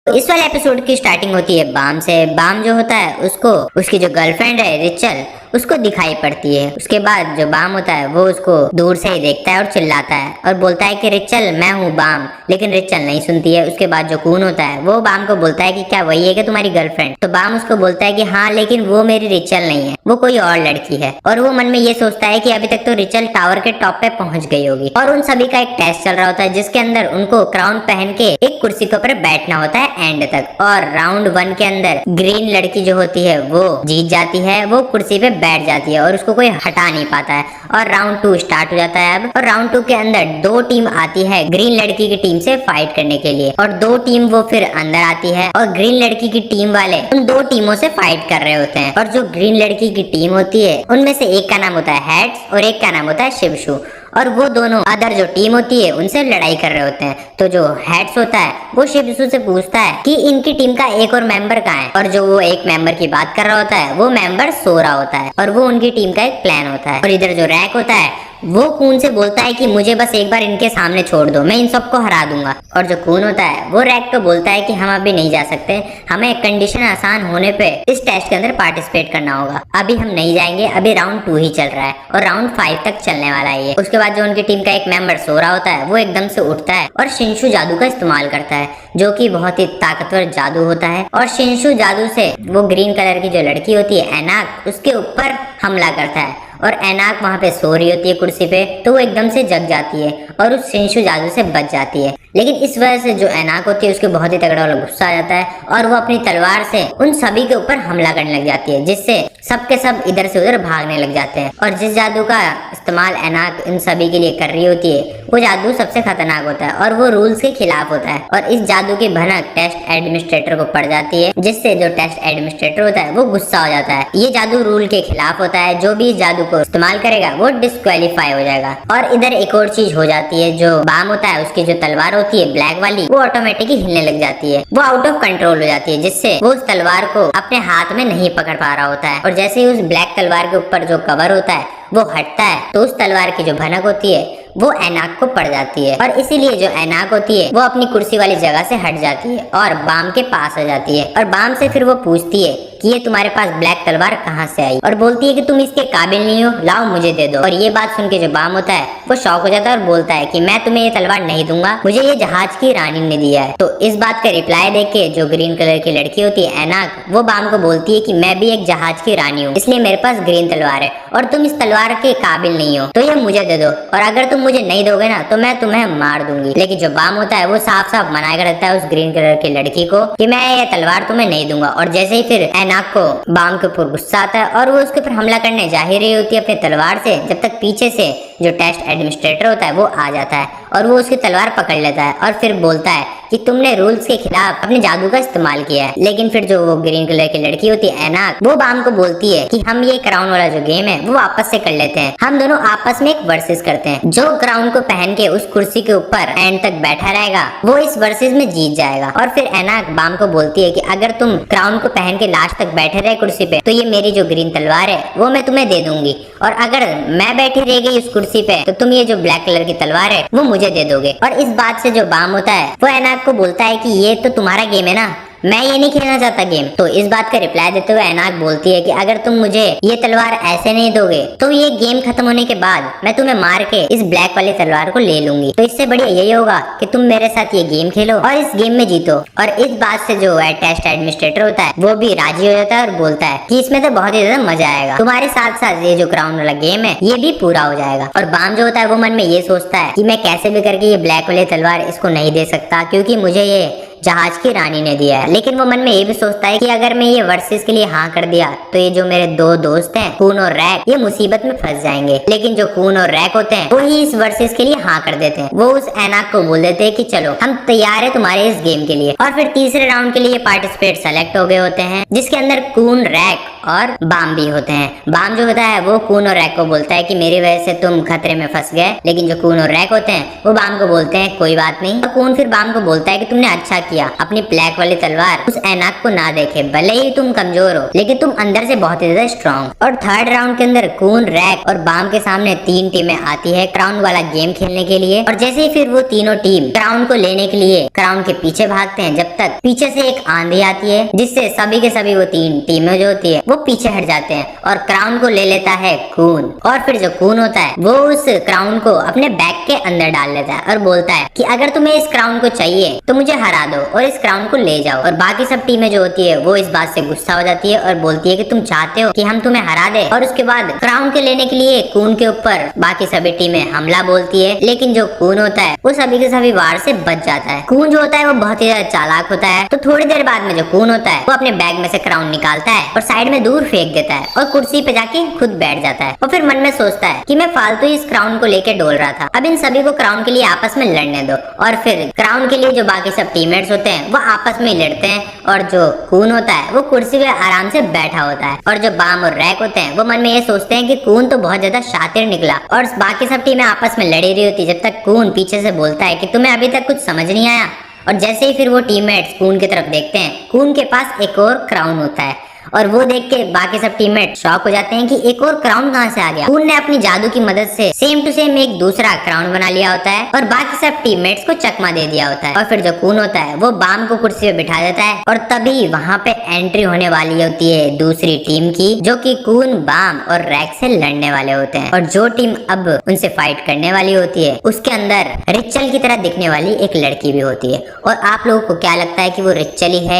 इस वाले एपिसोड की स्टार्टिंग होती है बाम से। बाम जो होता है उसको उसकी जो गर्लफ्रेंड है रिचल उसको दिखाई पड़ती है। उसके बाद जो बाम होता है वो उसको दूर से ही देखता है और चिल्लाता है और बोलता है कि रिचल मैं हूँ बाम, लेकिन रिचल नहीं सुनती है। उसके बाद जो कून होता है वो बाम को बोलता है कि क्या वही है कि तुम्हारी गर्लफ्रेंड? तो बाम उसको बोलता है कि हाँ, लेकिन वो मेरी रिचल नहीं है, वो कोई और लड़की है। और वो मन में ये सोचता है कि अभी तक तो रिचल टावर के टॉप पे पहुंच गई होगी। और उन सभी का एक टेस्ट चल रहा होता है जिसके अंदर उनको क्राउन पहन के एक कुर्सी के ऊपर बैठना होता है एंड तक। और राउंड 1 के अंदर ग्रीन लड़की जो होती है वो जीत जाती है, वो कुर्सी पे बैठ जाती है और उसको कोई हटा नहीं पाता है। और राउंड 2 स्टार्ट हो जाता है अब। और राउंड 2 के अंदर 2 टीम आती है ग्रीन लड़की की टीम से फाइट करने के लिए, और 2 टीम वो फिर अंदर आती है और ग्रीन लड़की की टीम वाले उन 2 टीमों से फाइट कर रहे होते हैं। और जो ग्रीन लड़की की टीम होती है उनमें से एक का नाम होता है हेड्स और एक का नाम होता है शिवशु, और वो दोनों अदर जो टीम होती है उनसे लड़ाई कर रहे होते हैं। तो जो हेड्स होता है वो शिवशु से पूछता है कि इनकी टीम का एक और मेंबर कहाँ है, और जो वो एक मेंबर की बात कर रहा होता है वो मेंबर सो रहा होता है और वो उनकी टीम का एक प्लान होता है। और इधर जो रैक होता है वो कून से बोलता है कि मुझे बस एक बार इनके सामने छोड़ दो, मैं इन सबको हरा दूंगा। और जो कून होता है वो रैक को बोलता है कि हम अभी नहीं जा सकते, हमें कंडीशन आसान होने पे इस टेस्ट के अंदर पार्टिसिपेट करना होगा, अभी हम नहीं जाएंगे, अभी राउंड 2 ही चल रहा है और राउंड 5 तक चलने वाला है ये। उसके बाद जो उनकी टीम का एक मेंबर सो रहा होता है वो एकदम से उठता है और शिंशु जादू का इस्तेमाल करता है जो कि बहुत ही ताकतवर जादू होता है। और शिंशु जादू से वो ग्रीन कलर की जो लड़की होती है एनाक, उसके ऊपर हमला करता है। और एनाक वहां पे सो रही होती है कुर्सी पे, तो वो एकदम से जग जाती है और उस शिंशु जादू से बच जाती है। लेकिन इस वजह से जो एनाक होती है उसके बहुत ही तगड़ा वाला गुस्सा आ जाता है और वो अपनी तलवार से उन सभी के ऊपर हमला करने लग जाती है, जिससे सबके सब इधर से उधर भागने लग जाते हैं। और जिस जादू का इस्तेमाल एनाक इन सभी के लिए कर रही होती है वो जादू सबसे खतरनाक होता है और वो रूल्स के खिलाफ होता है। और इस जादू की भनक टेस्ट एडमिनिस्ट्रेटर को पड़ जाती है, जिससे जो टेस्ट एडमिनिस्ट्रेटर होता है वो गुस्सा हो जाता है। ये जादू रूल के खिलाफ होता है, जो भी इस जादू को इस्तेमाल करेगा वो डिस्क्वालीफाई हो जाएगा। और इधर एक और चीज हो जाती है, जो बाम होता है उसकी जो तलवार होती है ब्लैक वाली वो ऑटोमेटिक हिलने लग जाती है, वो आउट ऑफ कंट्रोल हो जाती है, जिससे वो उस तलवार को अपने हाथ में नहीं पकड़ पा रहा होता है। और जैसे ही उस ब्लैक तलवार के ऊपर जो कवर होता है वो हटता है तो उस तलवार की जो भनक होती है वो एनाक को पड़ जाती है। और इसीलिए जो एनाक होती है वो अपनी कुर्सी वाली जगह से हट जाती है और बाम के पास आ जाती है। और बाम से फिर वो पूछती है कि ये तुम्हारे पास ब्लैक तलवार कहाँ से आई, और बोलती है कि तुम इसके काबिल नहीं हो, लाओ मुझे दे दो। और ये बात सुन के जो बाम होता है वो शॉक हो जाता है और बोलता है कि मैं तुम्हें ये तलवार नहीं दूंगा, मुझे ये जहाज की रानी ने दिया है। तो इस बात का रिप्लाई देके जो ग्रीन कलर की लड़की होती है एनाक, वो बाम को बोलती है कि मैं भी एक जहाज की रानी हूँ, इसलिए मेरे पास ग्रीन तलवार है और तुम इस तलवार के काबिल नहीं हो, तो ये मुझे दे दो, और अगर तुम मुझे नहीं दोगे ना तो मैं तुम्हें मार दूंगी। लेकिन जो बाम होता है वो साफ साफ मना कर देता है उस ग्रीन कलर की लड़की को कि मैं ये तलवार तुम्हें नहीं दूंगा। और जैसे ही फिर एनाक को बाम के ऊपर गुस्सा आता है और वो उसके ऊपर हमला करने जा ही रही होती है अपनी तलवार से, जब तक पीछे से जो टेस्ट एडमिनिस्ट्रेटर होता है वो आ जाता है और वो उसकी तलवार पकड़ लेता है और फिर बोलता है कि तुमने रूल्स के खिलाफ अपने जादू का इस्तेमाल किया है। लेकिन फिर जो वो ग्रीन कलर की लड़की होती है एनाक, वो बाम को बोलती है कि हम ये क्राउन वाला जो गेम है वो वापस से कर लेते हैं, हम दोनों आपस में एक वर्सेस करते हैं, जो क्राउन को पहन के उस कुर्सी के ऊपर एंड तक बैठा रहेगा वो इस वर्सेस में जीत जाएगा। और फिर एनाक बाम को बोलती है कि अगर तुम क्राउन को पहन के लास्ट तक बैठे रहे कुर्सी पे तो ये मेरी जो ग्रीन तलवार है वो मैं तुम्हें दे दूंगी, और अगर मैं बैठी रह गई उस कुर्सी पे तो तुम ये जो ब्लैक कलर की तलवार है वो मुझे दे दोगे। और इस बात से जो बाम होता है वो एनाक को बोलता है कि ये तो तुम्हारा गेम है ना, मैं ये नहीं खेलना चाहता गेम। तो इस बात का रिप्लाई देते हुए एनाक बोलती है कि अगर तुम मुझे ये तलवार ऐसे नहीं दोगे तो ये गेम खत्म होने के बाद मैं तुम्हें मार के इस ब्लैक वाली तलवार को ले लूंगी, तो इससे बढ़िया यही होगा कि तुम मेरे साथ ये गेम खेलो और इस गेम में जीतो। और इस बात से जो टेस्ट एडमिनिस्ट्रेटर होता है वो भी राजी हो जाता है और बोलता है कि इसमें तो बहुत ही ज्यादा मजा आएगा, तुम्हारे साथ साथ ये जो क्राउन वाला गेम है ये भी पूरा हो जाएगा। और बाम जो होता है वो मन में ये सोचता है कि मैं कैसे भी करके ये ब्लैक वाली तलवार इसको नहीं दे सकता, क्योंकि मुझे ये जहाज की रानी ने दिया है। लेकिन वो मन में ये भी सोचता है कि अगर मैं ये वर्सेस के लिए हाँ कर दिया तो ये जो मेरे 2 दोस्त हैं कून और रैक, ये मुसीबत में फंस जाएंगे। लेकिन जो कून और रैक होते हैं वो ही इस वर्सेस के लिए हाँ कर देते हैं, वो उस एनाक को बोल देते हैं कि चलो हम तैयार है तुम्हारे इस गेम के लिए। और फिर तीसरे राउंड के लिए पार्टिसिपेट सेलेक्ट हो गए होते हैं, जिसके अंदर कून, रैक और बाम भी होते हैं। बाम जो होता है वो कून और रैक को बोलता है कि मेरी वजह से तुम खतरे में फंस गए, लेकिन जो कून और रैक होते हैं वो बाम को बोलते हैं कोई बात नहीं। और कून फिर बाम को बोलता है कि तुमने अच्छा किया अपनी ब्लैक वाली तलवार उस एनाक को ना देखे। भले ही तुम कमजोर हो लेकिन तुम अंदर से बहुत ही ज्यादा स्ट्रॉन्ग। और थर्ड राउंड के अंदर कून, रैक और बाम के सामने 3 टीमें आती है क्राउन वाला गेम खेलने के लिए। और जैसे ही फिर वो तीनों टीम क्राउन को लेने के लिए क्राउन के पीछे भागते हैं, जब तक पीछे से एक आंधी आती है जिससे सभी के सभी वो 3 टीमें जो होती है वो पीछे हट जाते हैं और क्राउन को ले लेता है कून। और फिर जो कून होता है वो उस क्राउन को अपने बैग के अंदर डाल लेता है और बोलता है कि अगर तुम्हें इस क्राउन को चाहिए तो मुझे हरा दो और इस क्राउन को ले जाओ। और बाकी सब टीमें जो होती है वो इस बात से गुस्सा हो जाती है और बोलती है कि तुम चाहते हो कि हम तुम्हें हरा दे। और उसके बाद क्राउन के लेने के लिए कून के ऊपर बाकी सभी टीमें हमला बोलती है, लेकिन जो कून होता है वो सभी के सभी वार से बच जाता है। कून जो होता है वो बहुत ही ज्यादा चालाक होता है, तो थोड़ी देर बाद में जो कून होता है वो अपने बैग में से क्राउन निकालता है और साइड में दूर फेंक देता है और कुर्सी पे जाके खुद बैठ जाता है। और फिर मन में सोचता है कि मैं फालतू इस क्राउन को लेके डोल रहा था, अब इन सभी को क्राउन के लिए आपस में लड़ने दो। और फिर क्राउन के लिए जो बाकी सब टीममेट्स होते हैं वो आपस में लड़ते हैं और जो कून होता है वो कुर्सी पे आराम से बैठा होता है। और जो बाम और रैक होते हैं वो मन में ये सोचते हैं कि कून तो बहुत ज्यादा शातिर निकला। और बाकी सब टीमें आपस में लड़ी रही होती जब तक कून पीछे से बोलता है कि तुम्हें अभी तक कुछ समझ नहीं आया। और जैसे ही फिर वो टीममेट्स कून की तरफ देखते हैं, कून के पास एक और क्राउन होता है और वो देख के बाकी सब टीममेट शॉक हो जाते हैं कि एक और क्राउन कहां से आ गया। कून ने अपनी जादू की मदद से सेम टू सेम एक दूसरा क्राउन बना लिया होता है और बाकी सब टीममेट्स को चकमा दे दिया होता है। और फिर जो कून होता है वो बाम को कुर्सी पे बिठा देता है और तभी वहां पे एंट्री होने वाली होती है दूसरी टीम की, जो कि कून, बाम और रैक से लड़ने वाले होते हैं। और जो टीम अब उनसे फाइट करने वाली होती है उसके अंदर रिचल की तरह दिखने वाली एक लड़की भी होती है। और आप लोगों को क्या लगता है कि वो रिचल ही है